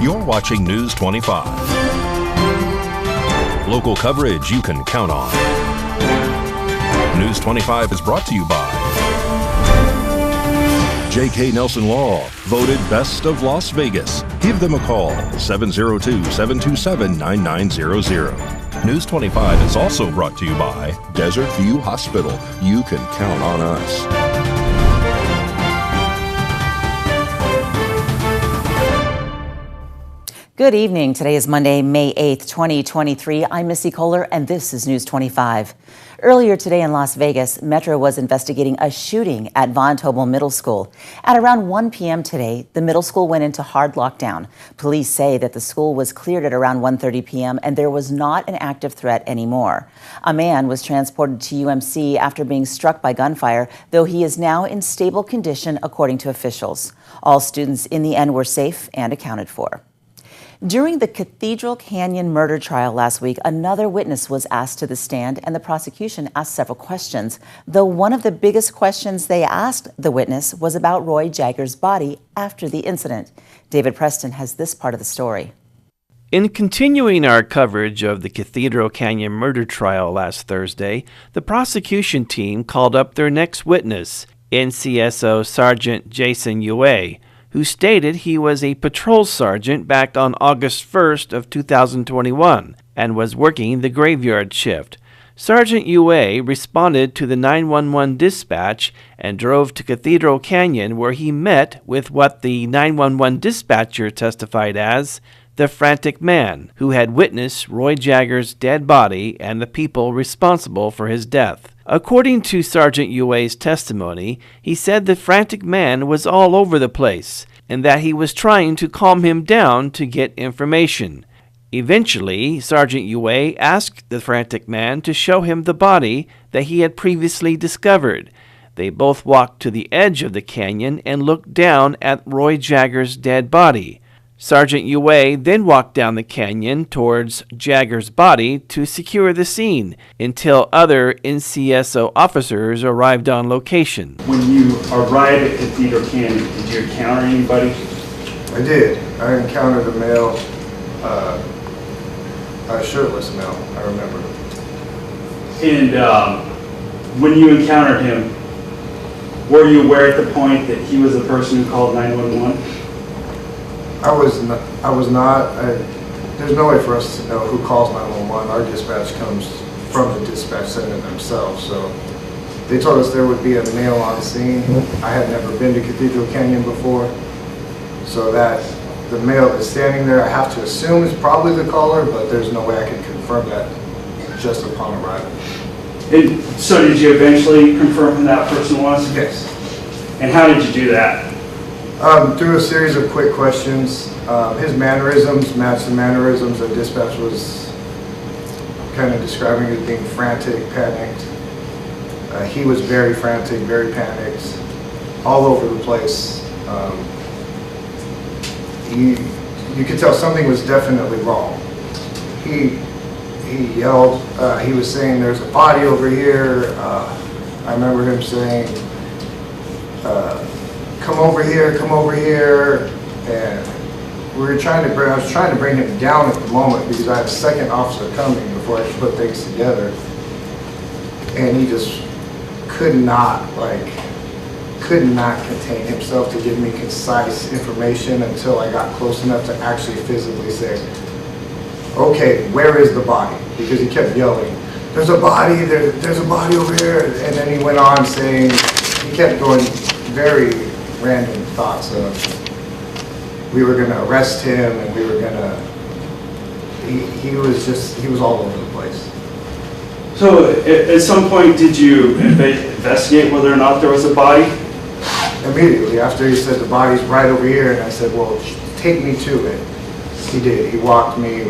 You're watching News 25. Local coverage you can count on. News 25 is brought to you by J.K. Nelson Law, voted Best of Las Vegas. Give them a call, 702-727-9900. News 25 is also brought to you by Desert View Hospital. You can count on us. Good evening. Today is Monday, May 8th, 2023. I'm Missy Kohler, and this is News 25. Earlier today in Las Vegas, Metro was investigating a shooting at Von Tobel Middle School. At around 1 p.m. today, the middle school went into hard lockdown. Police say that the school was cleared at around 1:30 p.m. and there was not an active threat anymore. A man was transported to UMC after being struck by gunfire, though he is now in stable condition, according to officials. All students in the end were safe and accounted for. During the Cathedral Canyon murder trial last week, another witness was asked to the stand, and the prosecution asked several questions, though one of the biggest questions they asked the witness was about Roy Jagger's body after the incident. David Preston has this part of the story. In continuing our coverage of the Cathedral Canyon murder trial last Thursday, the prosecution team called up their next witness, NCSO Sergeant Jason Yue, who stated he was a patrol sergeant back on August 1st of 2021 and was working the graveyard shift. Sergeant Yue responded to the 911 dispatch and drove to Cathedral Canyon, where he met with what the 911 dispatcher testified as the frantic man who had witnessed Roy Jagger's dead body and the people responsible for his death. According to Sergeant Yue's testimony, he said the frantic man was all over the place and that he was trying to calm him down to get information. Eventually, Sergeant Yue asked the frantic man to show him the body that he had previously discovered. They both walked to the edge of the canyon and looked down at Roy Jagger's dead body. Sergeant Yue then walked down the canyon towards Jagger's body to secure the scene until other NCSO officers arrived on location. When you arrived at Cathedral Canyon, did you encounter anybody? I did. I encountered a male, a shirtless male, I remember. And when you encountered him, were you aware at the point that he was the person who called 911? I was not. There's no way for us to know who calls 911. Our dispatch comes from the dispatch center themselves. So they told us there would be a male on scene. I had never been to Cathedral Canyon before, so that the male that's standing there, I have to assume is probably the caller, but there's no way I can confirm that just upon arrival. And so did you eventually confirm who that person was? Yes. And how did you do that? Through a series of quick questions. His mannerisms matched the mannerisms that dispatch was kind of describing as being frantic, panicked. He was very frantic, very panicked, all over the place. You could tell something was definitely wrong. He yelled. He was saying, "There's a body over here." I remember him saying, "Come over here, come over here," and I was trying to bring him down at the moment because I had a second officer coming before I could put things together, and he just could not contain himself to give me concise information until I got close enough to actually physically say, "Okay, where is the body?" Because he kept yelling, "There's a body, there's a body over here," and then he went on saying, he kept going very random thoughts of we were going to arrest him and we were going to, he was all over the place. So at some point did you investigate whether or not there was a body? Immediately after he said the body's right over here, and I said, "Well, take me to it." He did. He walked me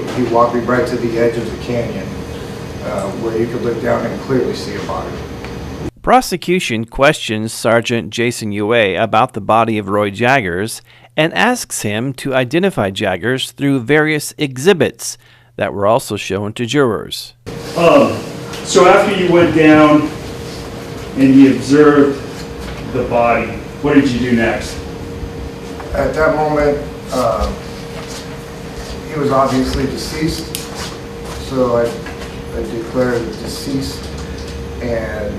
right to the edge of the canyon where you could look down and clearly see a body. Prosecution questions Sergeant Jason Yue about the body of Roy Jaggers and asks him to identify Jaggers through various exhibits that were also shown to jurors. So after you went down and you observed the body, what did you do next? At that moment, he was obviously deceased, so I declared deceased, and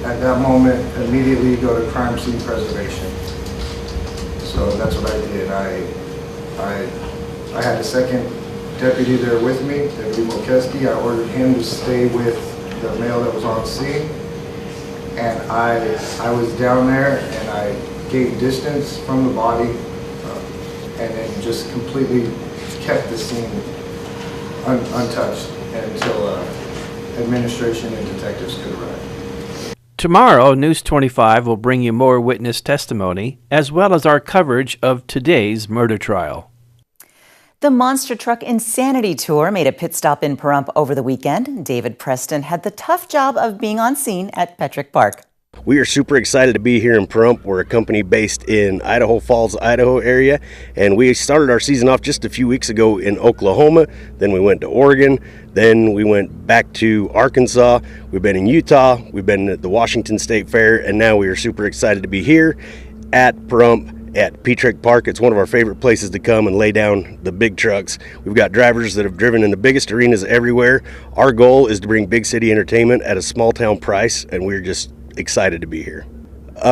at that moment, immediately go to crime scene preservation. So that's what I did. I had a second deputy there with me, Deputy Molkeski. I ordered him to stay with the male that was on scene, and I was down there and I gave distance from the body, and then just completely kept the scene untouched until administration and detectives could arrive. Tomorrow, News 25 will bring you more witness testimony, as well as our coverage of today's murder trial. The Monster Truck Insanity Tour made a pit stop in Pahrump over the weekend. David Preston had the tough job of being on scene at Petrick Park. We are super excited to be here in Pahrump. We're a company based in Idaho Falls, Idaho area, and we started our season off just a few weeks ago in Oklahoma. Then we went to Oregon. Then we went back to Arkansas. We've been in Utah. We've been at the Washington State Fair, and now we are super excited to be here at Pahrump at Petrick Park. It's one of our favorite places to come and lay down the big trucks. We've got drivers that have driven in the biggest arenas everywhere. Our goal is to bring big city entertainment at a small town price, and we're just excited to be here.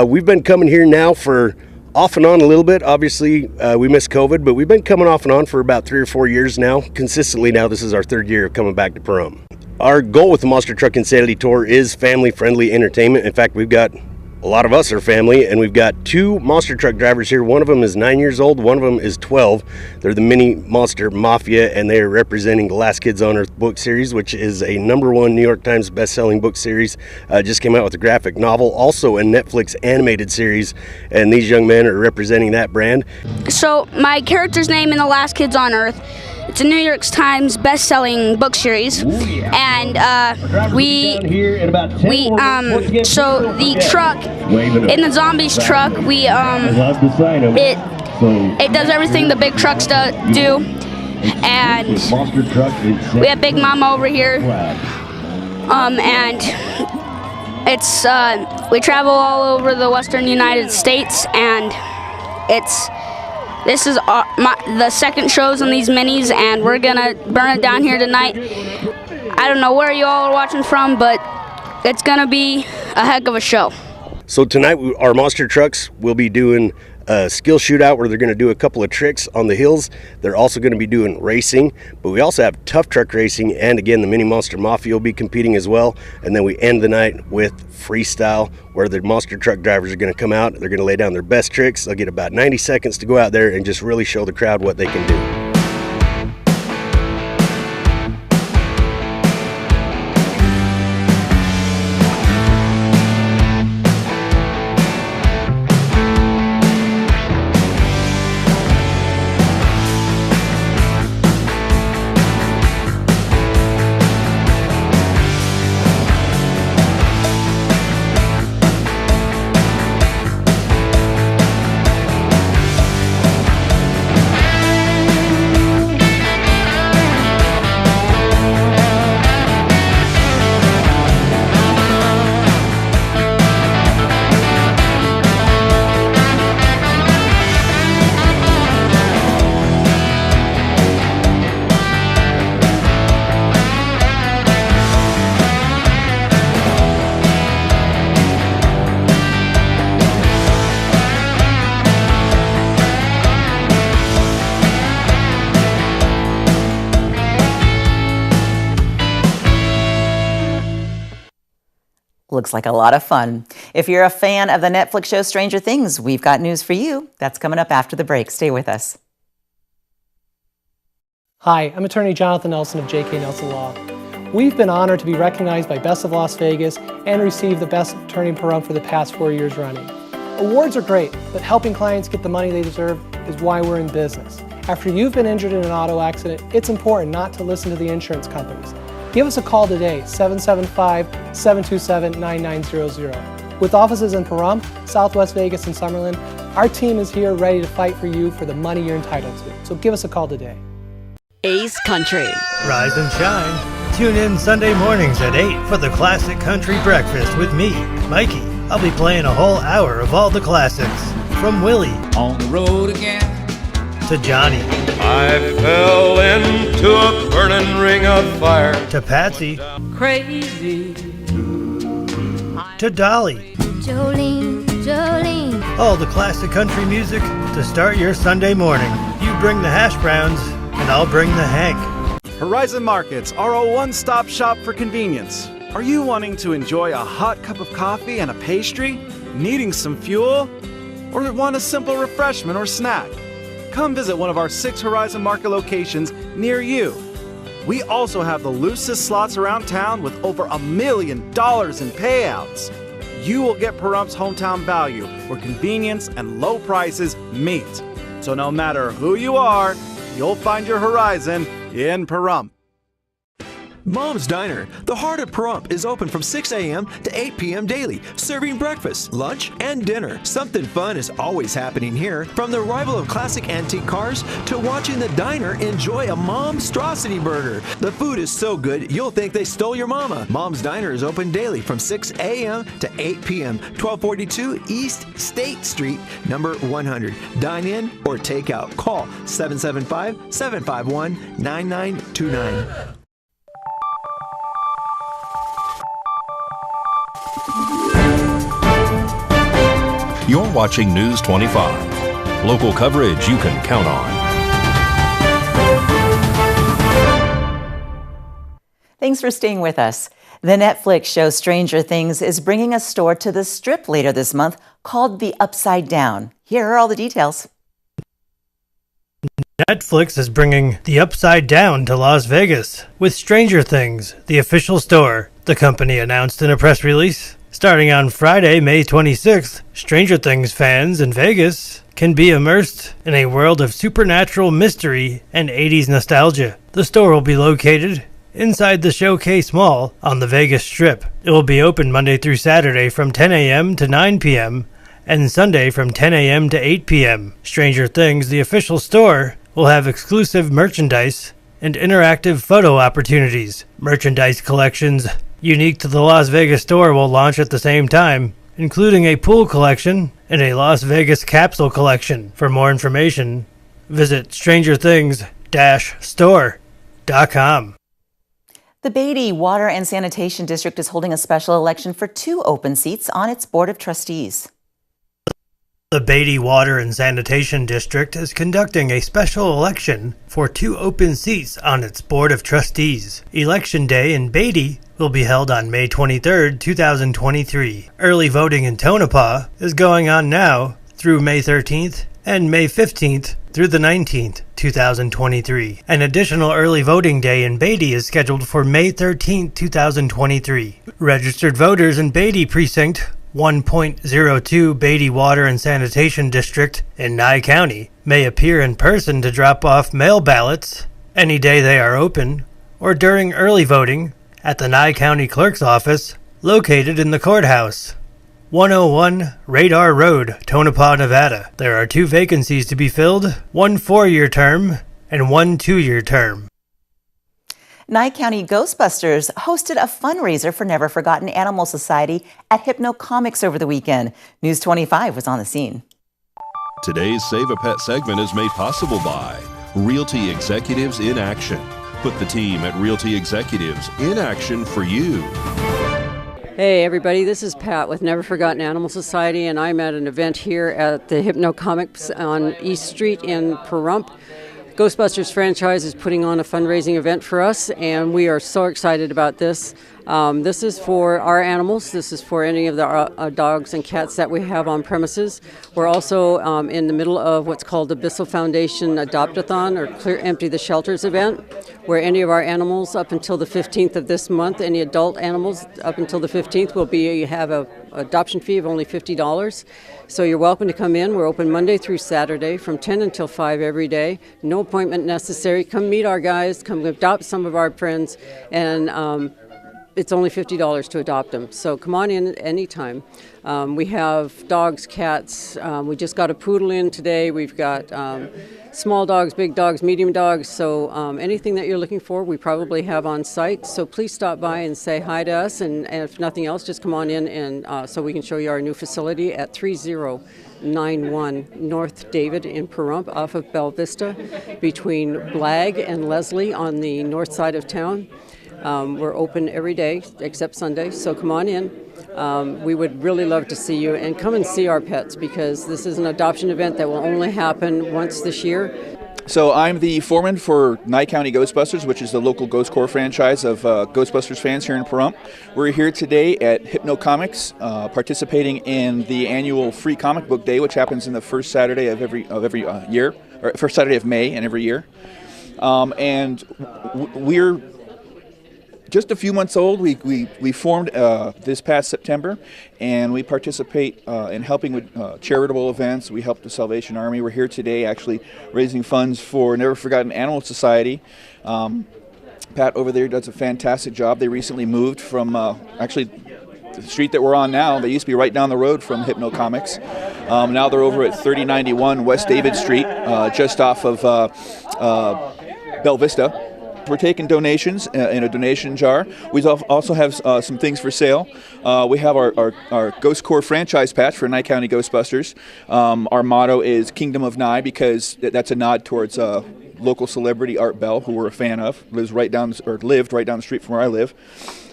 We've been coming here now for off and on a little bit. Obviously, we missed COVID, but we've been coming off and on for about 3 or 4 years now. Consistently now, this is our 3rd year of coming back to Pahrump. Our goal with the Monster Truck Insanity Tour is family-friendly entertainment. In fact, we've got a lot of us are family, and we've got 2 monster truck drivers here. One of them is 9 years old, one of them is 12. They're the Mini Monster Mafia, and they are representing the Last Kids on Earth book series, which is a #1 New York Times best-selling book series. Just came out with a graphic novel, also a Netflix animated series, and these young men are representing that brand. So my character's name in The Last Kids on Earth, it's a New York Times best-selling book series, and so the truck, in the zombies truck, it does everything the big trucks do, and we have Big Mama over here, and it's we travel all over the western United States, and this is the second shows on these minis, and we're gonna burn it down here tonight. I don't know where you all are watching from, but it's gonna be a heck of a show. So tonight, our monster trucks will be doing a skill shootout where they're going to do a couple of tricks on the hills. They're also going to be doing racing, but we also have tough truck racing, and again, the Mini Monster Mafia will be competing as well. And then we end the night with freestyle, where the monster truck drivers are going to come out. They're going to lay down their best tricks. They'll get about 90 seconds to go out there and just really show the crowd what they can do. Looks like a lot of fun. If you're a fan of the Netflix show Stranger Things, we've got news for you. That's coming up after the break. Stay with us. Hi, I'm attorney Jonathan Nelson of J.K. Nelson Law. We've been honored to be recognized by Best of Las Vegas and receive the Best Attorney in Pahrump for the past 4 years running. Awards are great, but helping clients get the money they deserve is why we're in business. After you've been injured in an auto accident, it's important not to listen to the insurance companies. Give us a call today, 775-727-9900. With offices in Pahrump, Southwest Vegas, and Summerlin, our team is here ready to fight for you for the money you're entitled to. So give us a call today. Ace Country. Rise and shine. Tune in Sunday mornings at 8 for the Classic Country Breakfast with me, Mikey. I'll be playing a whole hour of all the classics. From Willie. On the road again. to Johnny. I fell into a burning ring of fire. To Patsy. Crazy. To Dolly. Jolene, Jolene. All the classic country music to start your Sunday morning. You bring the hash browns, and I'll bring the Hank. Horizon Markets are a one-stop shop for convenience. Are you wanting to enjoy a hot cup of coffee and a pastry? Needing some fuel? Or want a simple refreshment or snack? Come visit one of our 6 Horizon Market locations near you. We also have the loosest slots around town with over $1 million in payouts. You will get Pahrumph's hometown value, where convenience and low prices meet. So no matter who you are, you'll find your Horizon in Pahrump. Mom's Diner, the heart of Pahrump, is open from 6 a.m. to 8 p.m. daily, serving breakfast, lunch, and dinner. Something fun is always happening here, from the arrival of classic antique cars to watching the diner enjoy a Momstrosity burger. The food is so good, you'll think they stole your mama. Mom's Diner is open daily from 6 a.m. to 8 p.m., 1242 East State Street, number 100. Dine in or take out. Call 775-751-9929. You're watching News 25. Local coverage you can count on. Thanks for staying with us. The Netflix show Stranger Things is bringing a store to the Strip later this month called The Upside Down. Here are all the details. Netflix is bringing The Upside Down to Las Vegas with Stranger Things, the official store, the company announced in a press release. Starting on Friday, May 26th, Stranger Things fans in Vegas can be immersed in a world of supernatural mystery and 80s nostalgia. The store will be located inside the Showcase Mall on the Vegas Strip. It will be open Monday through Saturday from 10 a.m. to 9 p.m. and Sunday from 10 a.m. to 8 p.m. Stranger Things, the official store, will have exclusive merchandise and interactive photo opportunities. Merchandise collections unique to the Las Vegas store will launch at the same time, including a pool collection and a Las Vegas capsule collection. For more information, visit strangerthings-store.com. The Beatty Water and Sanitation District is holding a special election for 2 open seats on its Board of Trustees. The Beatty Water and Sanitation District is conducting a special election for 2 open seats on its Board of Trustees. Election Day in Beatty will be held on May 23, 2023. Early voting in Tonopah is going on now through May 13th and May 15th through the 19th, 2023. An additional early voting day in Beatty is scheduled for May 13th, 2023. Registered voters in Beatty Precinct 1.02 Beatty Water and Sanitation District in Nye County may appear in person to drop off mail ballots any day they are open or during early voting at the Nye County Clerk's office located in the courthouse. 101 Radar Road, Tonopah, Nevada. There are 2 vacancies to be filled, 1 4-year term and 1 2-year term. Nye County Ghostbusters hosted a fundraiser for Never Forgotten Animal Society at Hypno Comics over the weekend. News 25 was on the scene. Today's Save a Pet segment is made possible by Realty Executives in Action. Put the team at Realty Executives in action for you. Hey everybody, this is Pat with Never Forgotten Animal Society, and I'm at an event here at the Hypno Comics on East Street in Pahrump. Ghostbusters franchise is putting on a fundraising event for us, and we are so excited about this. This is for our animals. This is for any of the dogs and cats that we have on premises. We're also in the middle of what's called the Bissell Foundation Adopt-a-thon, or Clear Empty the Shelters event, where any of our animals up until the 15th of this month, any adult animals up until the 15th, will have an adoption fee of only $50. So you're welcome to come in. We're open Monday through Saturday from 10 until 5 every day. No appointment necessary. Come meet our guys. Come adopt some of our friends. And it's only $50 to adopt them. So come on in anytime. We have dogs, cats. We just got a poodle in today. We've got small dogs, big dogs, medium dogs. So anything that you're looking for, we probably have on site. So please stop by and say hi to us. And if nothing else, just come on in and so we can show you our new facility at 3091 North David in Pahrump off of Bell Vista between Blag and Leslie on the north side of town. We're open every day except Sunday, so come on in. We would really love to see you, and come and see our pets, because this is an adoption event that will only happen once this year. So I'm the foreman for Nye County Ghostbusters, which is the local Ghost Corps franchise of Ghostbusters fans here in Pahrump. We're here today at Hypno Comics, participating in the annual free comic book day, which happens in the first Saturday of every year, or first Saturday of May in every year. And we're just a few months old. We formed this past September, and we participate in helping with charitable events. We help the Salvation Army. We're here today actually raising funds for Never Forgotten Animal Society. Pat over there does a fantastic job. They recently moved from actually the street that we're on now. They used to be right down the road from Hypno Comics. Now they're over at 3091 West David Street, just off of Bell Vista. We're taking donations in a donation jar. We also have some things for sale. We have our Ghost Corps franchise patch for Nye County Ghostbusters. Our motto is Kingdom of Nye, because that's a nod towards local celebrity Art Bell, who we're a fan of, lived right down the street from where I live.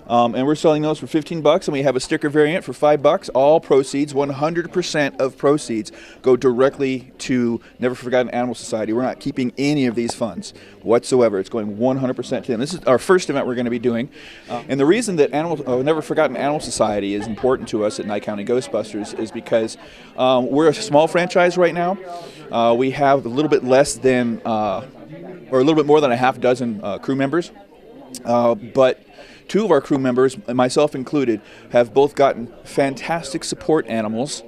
And we're selling those for $15, and we have a sticker variant for $5. All proceeds, 100% of proceeds, go directly to Never Forgotten Animal Society. We're not keeping any of these funds whatsoever. It's going 100% to them. This is our first event we're going to be doing. And the reason that Never Forgotten Animal Society is important to us at Nye County Ghostbusters is because we're a small franchise right now. We have a little bit less than, or a little bit more than a half dozen crew members. But two of our crew members, myself included, have both gotten fantastic support animals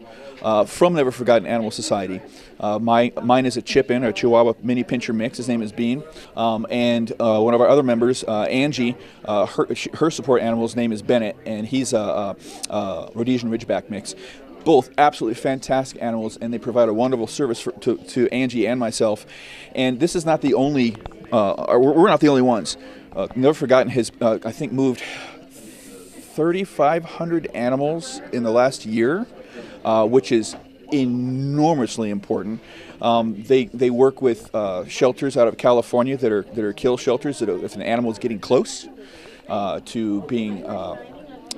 from Never Forgotten Animal Society. Mine is a Chip-In, or Chihuahua Mini Pinscher mix. His name is Bean. And one of our other members, Angie, her support animal's name is Bennett, and he's a Rhodesian Ridgeback mix. Both absolutely fantastic animals, and they provide a wonderful service to Angie and myself. And this is not the only, we're not the only ones. Never Forgotten has, I think, moved 3,500 animals in the last year, which is enormously important. They work with shelters out of California that are kill shelters. That if an animal is getting close to being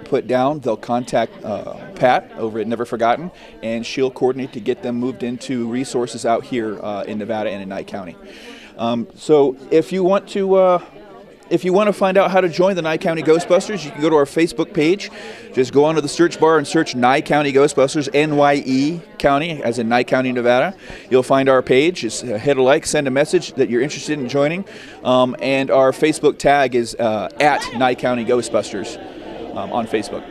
put down, they'll contact Pat over at Never Forgotten, and she'll coordinate to get them moved into resources out here in Nevada and in Nye County. So if you want to find out how to join the Nye County Ghostbusters, you can go to our Facebook page. Just go onto the search bar and search Nye County Ghostbusters, NYE County, as in Nye County, Nevada. You'll find our page. Just hit a like, send a message that you're interested in joining. And our Facebook tag is at Nye County Ghostbusters on Facebook.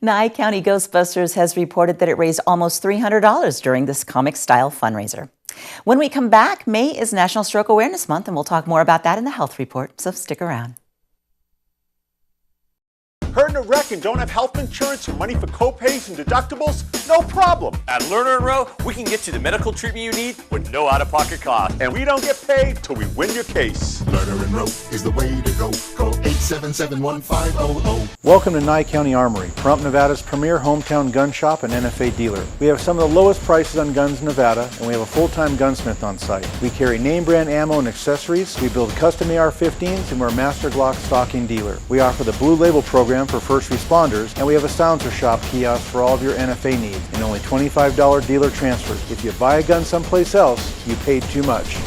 Nye County Ghostbusters has reported that it raised almost $300 during this comic-style fundraiser. When we come back, May is National Stroke Awareness Month, and we'll talk more about that in the Health Report, so stick around. Hurt in a wreck and don't have health insurance or money for co-pays and deductibles? No problem. At Lerner & Rowe, we can get you the medical treatment you need with no out-of-pocket cost. And we don't get paid till we win your case. Lerner & Rowe is the way to go. Call 877-1500. Welcome to Nye County Armory, Pahrump, Nevada's premier hometown gun shop and NFA dealer. We have some of the lowest prices on guns in Nevada, and we have a full-time gunsmith on site. We carry name brand ammo and accessories. We build custom AR-15s, and we're a Master Glock stocking dealer. We offer the Blue Label program for first responders, and we have a silencer shop kiosk for all of your NFA needs, and only $25 dealer transfers. If you buy a gun someplace else, you paid too much.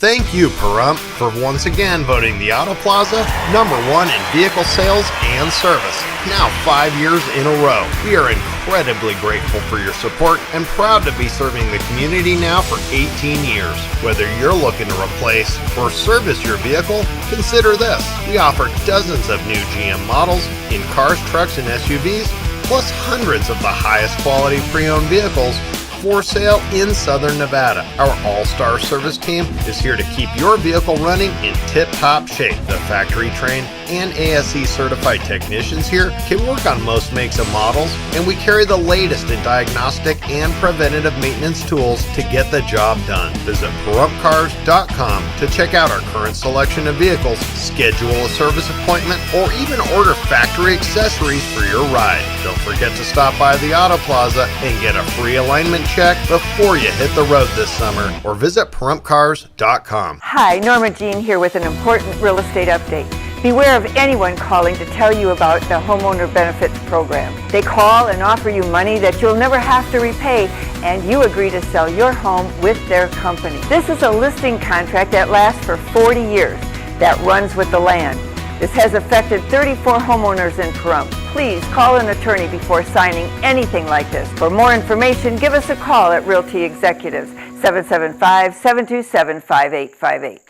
Thank you, Pahrump, for once again voting the Auto Plaza #1 in vehicle sales and service, now 5 years in a row. We are incredibly grateful for your support and proud to be serving the community now for 18 years. Whether you're looking to replace or service your vehicle, consider this. We offer dozens of new GM models in cars, trucks, and SUVs, plus hundreds of the highest quality pre-owned vehicles for sale in Southern Nevada. Our all-star service team is here to keep your vehicle running in tip-top shape. The factory-trained and ASE certified technicians here can work on most makes and models, and we carry the latest in diagnostic and preventative maintenance tools to get the job done. Visit ParumpCars.com to check out our current selection of vehicles, schedule a service appointment, or even order factory accessories for your ride. Don't forget to stop by the Auto Plaza and get a free alignment check before you hit the road this summer, or visit ParumpCars.com. Hi, Norma Jean here with an important real estate update. Beware of anyone calling to tell you about the homeowner benefits program. They call and offer you money that you'll never have to repay, and you agree to sell your home with their company. This is a listing contract that lasts for 40 years, that runs with the land. This has affected 34 homeowners in Pahrump. Please call an attorney before signing anything like this. For more information, give us a call at Realty Executives, 775-727-5858.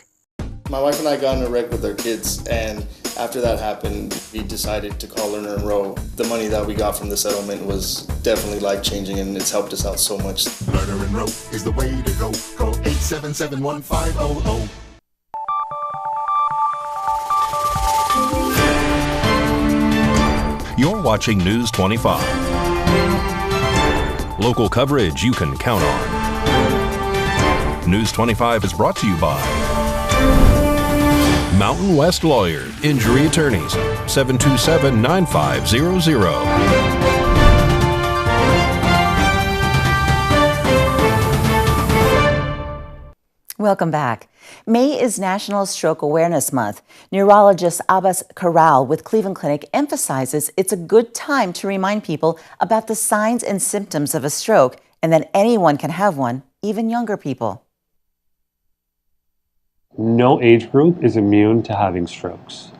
My wife and I got in a wreck with our kids, and after that happened, we decided to call Lerner and Rowe. The money that we got from the settlement was definitely life-changing, and it's helped us out so much. Lerner and Rowe is the way to go. Call 877-1500. You're watching News 25. Local coverage you can count on. News 25 is brought to you by Mountain West Lawyer, Injury Attorneys, 727-9500. Welcome back. May is National Stroke Awareness Month. Neurologist Abbas Corral with Cleveland Clinic emphasizes it's a good time to remind people about the signs and symptoms of a stroke and that anyone can have one, even younger people. No age group is immune to having strokes.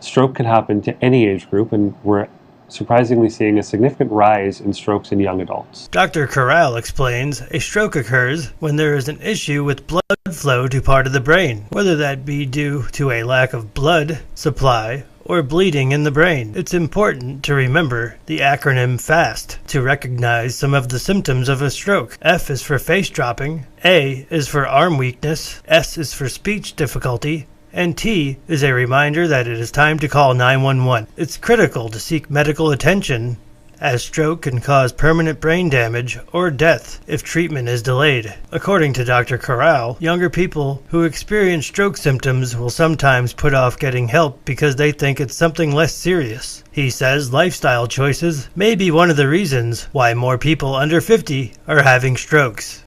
Stroke can happen to any age group, and we're surprisingly seeing a significant rise in strokes in young adults. Dr. Corral explains a stroke occurs when there is an issue with blood flow to part of the brain, whether that be due to a lack of blood supply or bleeding in the brain. It's important to remember the acronym FAST to recognize some of the symptoms of a stroke. F is for face dropping, A is for arm weakness, S is for speech difficulty, and T is a reminder that it is time to call 911. It's critical to seek medical attention, as stroke can cause permanent brain damage or death if treatment is delayed. According to Dr. Corral, younger people who experience stroke symptoms will sometimes put off getting help because they think it's something less serious. He says lifestyle choices may be one of the reasons why more people under 50 are having strokes.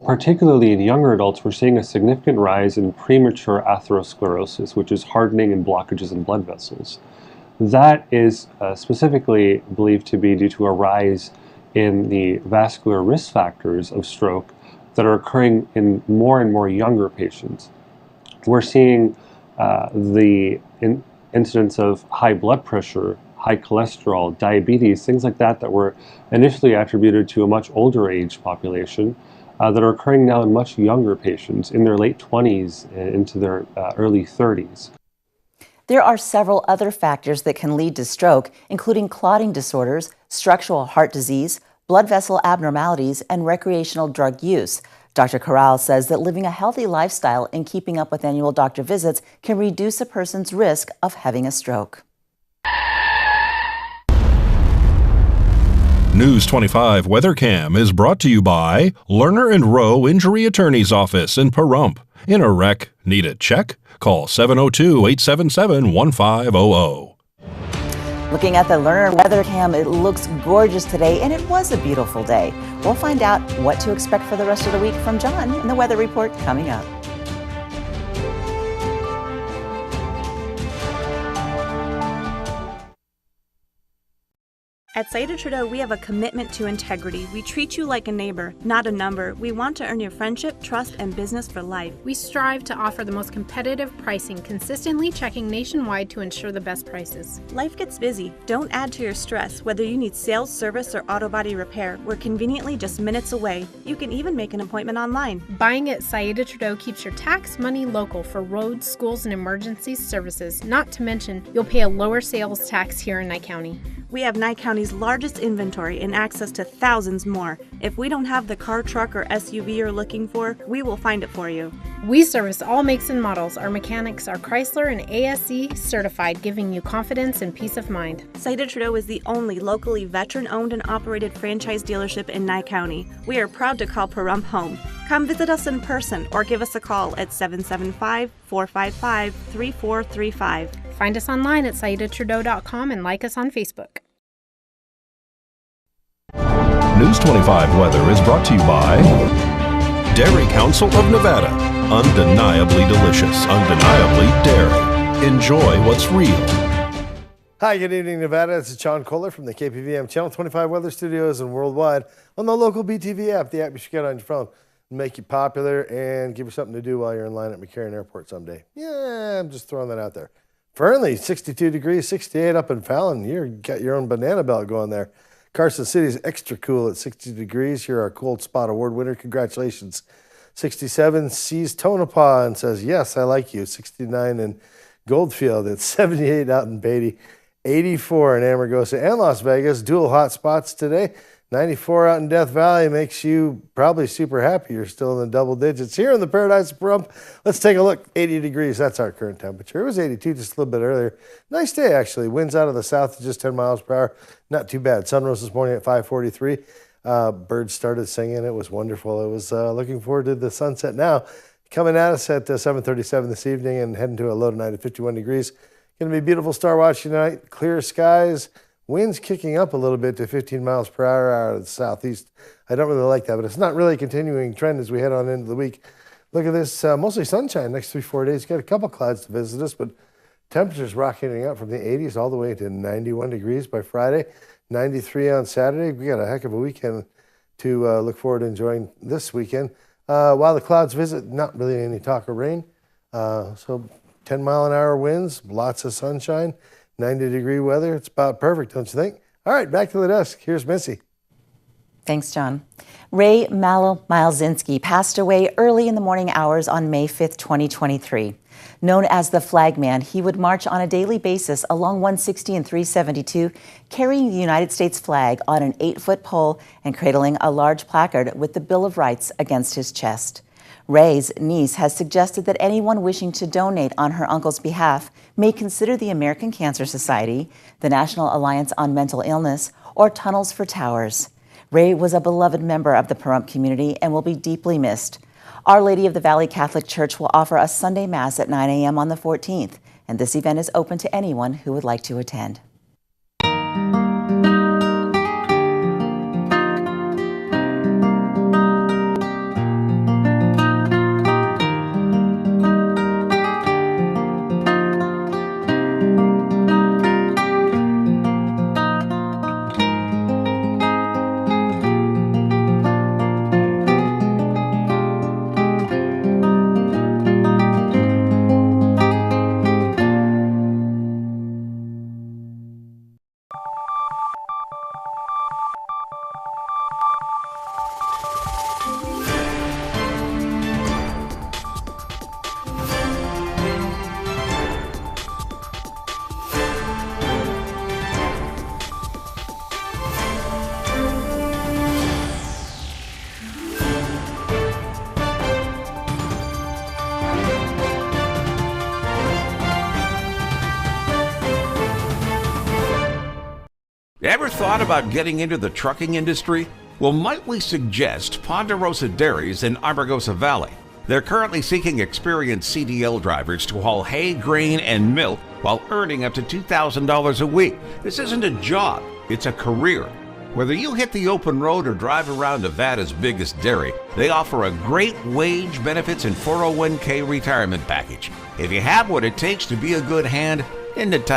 Particularly in younger adults, we're seeing a significant rise in premature atherosclerosis, which is hardening and blockages in blood vessels. That is specifically believed to be due to a rise in the vascular risk factors of stroke that are occurring in more and more younger patients. We're seeing the incidence of high blood pressure, high cholesterol, diabetes, things like that that were initially attributed to a much older age population that are occurring now in much younger patients in their late 20s and into their early 30s. There are several other factors that can lead to stroke, including clotting disorders, structural heart disease, blood vessel abnormalities, and recreational drug use. Dr. Corral says that living a healthy lifestyle and keeping up with annual doctor visits can reduce a person's risk of having a stroke. News 25 WeatherCam is brought to you by Lerner and Rowe Injury Attorney's Office in Pahrump. In a wreck, need a check? Call 702-877-1500. Looking at the Lerner WeatherCam, it looks gorgeous today, and it was a beautiful day. We'll find out what to expect for the rest of the week from John in the weather report coming up. At Saida Trudeau, we have a commitment to integrity. We treat you like a neighbor, not a number. We want to earn your friendship, trust, and business for life. We strive to offer the most competitive pricing, consistently checking nationwide to ensure the best prices. Life gets busy. Don't add to your stress. Whether you need sales, service, or auto body repair, we're conveniently just minutes away. You can even make an appointment online. Buying at Saida Trudeau keeps your tax money local for roads, schools, and emergency services. Not to mention, you'll pay a lower sales tax here in Nye County. We have Nye County's largest inventory and access to thousands more. If we don't have the car, truck, or SUV you're looking for, we will find it for you. We service all makes and models. Our mechanics are Chrysler and ASE certified, giving you confidence and peace of mind. Cider Trudeau is the only locally veteran-owned and operated franchise dealership in Nye County. We are proud to call Pahrump home. Come visit us in person or give us a call at 775-455-3435. Find us online at CiderTrudeau.com and like us on Facebook. News 25 weather is brought to you by Dairy Council of Nevada. Undeniably delicious, undeniably dairy. Enjoy what's real. Hi, good evening, Nevada. This is John Kohler from the KPVM Channel 25 Weather Studios and worldwide on the local BTV app, the app you should get on your phone. Make you popular and give you something to do while you're in line at McCarran Airport someday. Yeah, I'm just throwing that out there. Fernley, 62 degrees, 68 up in Fallon. You got your own banana belt going there. Carson City's extra cool at 60 degrees. You're our Cold Spot Award winner. Congratulations. 67 sees Tonopah and says, yes, I like you. 69 in Goldfield. It's 78 out in Beatty. 84 in Amargosa and Las Vegas. Dual hot spots today. 94 out in Death Valley makes you probably super happy. You're still in the double digits. Here in the Paradise of Pahrump, let's take a look. 80 degrees, that's our current temperature. It was 82 just a little bit earlier. Nice day, actually. Winds out of the south at just 10 miles per hour. Not too bad. Sun rose this morning at 5:43. Birds started singing. It was wonderful. I was looking forward to the sunset now. Coming at us at 7:37 this evening and heading to a low tonight at 51 degrees. Going to be beautiful star watching tonight. Clear skies. Winds kicking up a little bit to 15 miles per hour out of the southeast. I don't really like that, but it's not really a continuing trend as we head on into the week. Look at this, mostly sunshine next 3-4 days. Got a couple clouds to visit us, but temperatures rocketing up from the 80s all the way to 91 degrees by Friday, 93 on Saturday. We got a heck of a weekend to look forward to enjoying this weekend. While the clouds visit, not really any talk of rain. So 10-mile-an-hour winds, lots of sunshine. 90-degree weather. It's about perfect, don't you think? All right, back to the desk. Here's Missy. Thanks, John. Ray Malzinski passed away early in the morning hours on May 5th, 2023. Known as the Flag Man, he would march on a daily basis along 160 and 372, carrying the United States flag on an 8-foot pole and cradling a large placard with the Bill of Rights against his chest. Ray's niece has suggested that anyone wishing to donate on her uncle's behalf may consider the American Cancer Society, the National Alliance on Mental Illness, or Tunnels for Towers. Ray was a beloved member of the Pahrump community and will be deeply missed. Our Lady of the Valley Catholic Church will offer a Sunday Mass at 9 a.m. on the 14th, and this event is open to anyone who would like to attend. Ever thought about getting into the trucking industry? Well, might we suggest Ponderosa Dairies in Amargosa Valley? They're currently seeking experienced CDL drivers to haul hay, grain, and milk while earning up to $2,000 a week. This isn't a job, it's a career. Whether you hit the open road or drive around Nevada's biggest dairy, they offer a great wage, benefits, and 401k retirement package. If you have what it takes to be a good hand, in the time